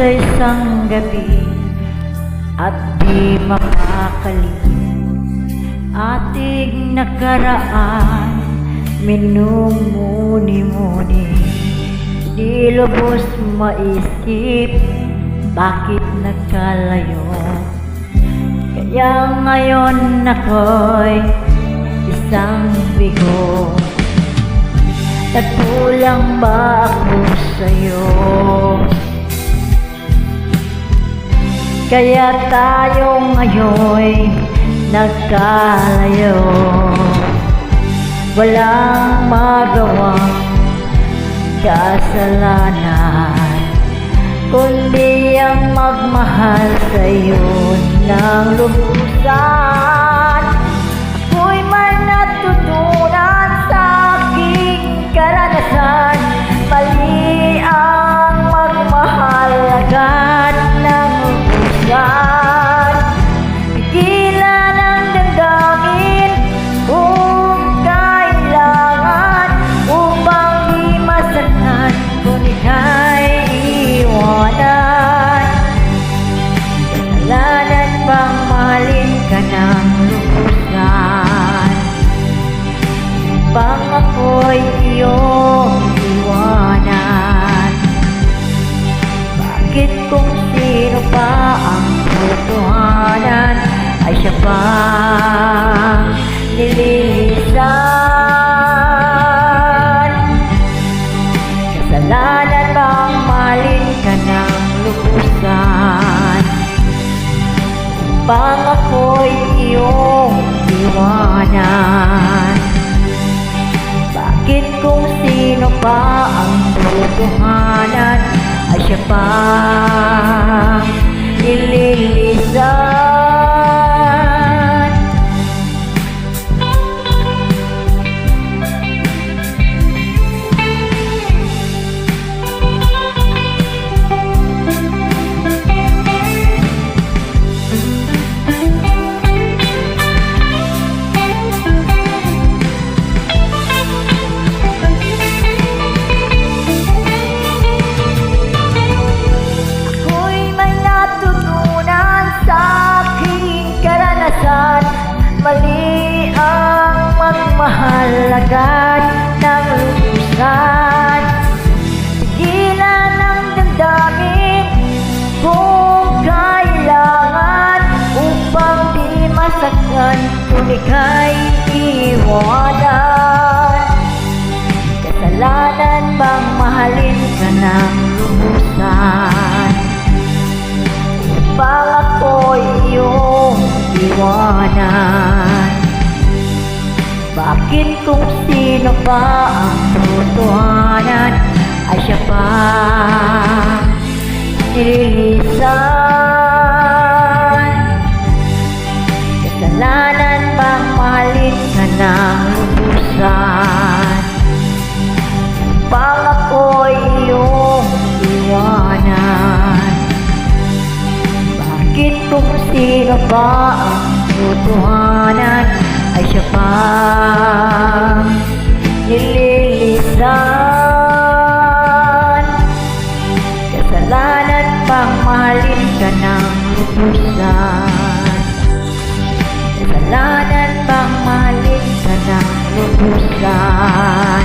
sa isang gabi at di mapakali. Ating nakaraan, minumuni-muni, di lubos maisip bakit nagkalayo. Kaya ngayon ako'y isang bigo. Nagkulang ba ako sa'yo? Kaya tayo ngayon'y nagkalayo. Walang magawang kasalanan, kundi ang magmahal sa'yo ng lubusan. Ako'y may natutunan sa aking karanasan, mali ang magmahal agad ng lubusan. Pigilan ang damdamin kung kailangan, upang di masaktan kung ika'y iwanan. Kasalanan bang mahalin ka ng lubusan, bang ako'y iyong iwanan? Bakit kung sino pa ang totohanan ay siya pang nililisan? Kasalanan bang mahalin ka ng lubusan, bang ako'y iyong iwanan? Bakit kung sino pa ang totohanan ay siya pang nililisan? Mali ang magmahal agad ng lubusan. Pigilan ang damdamin kung kailangan, upang di masaktan kung ika'y iwanan. Kasalanan bang mahalin ka ng lubusan, upang ako'y iyong iwanan? Bakit kung sino pa ang totohanan ay siya pa nililisan? Kasalanan bang mahalin ka ng lubusan, upang ako'y iyong iwanan? Bakit kung sino pa ang totohanan ay siya pang nililisan? Kasalanan bang mahalin ka ng lubusan, kasalanan bang mahalin ka ng lubusan?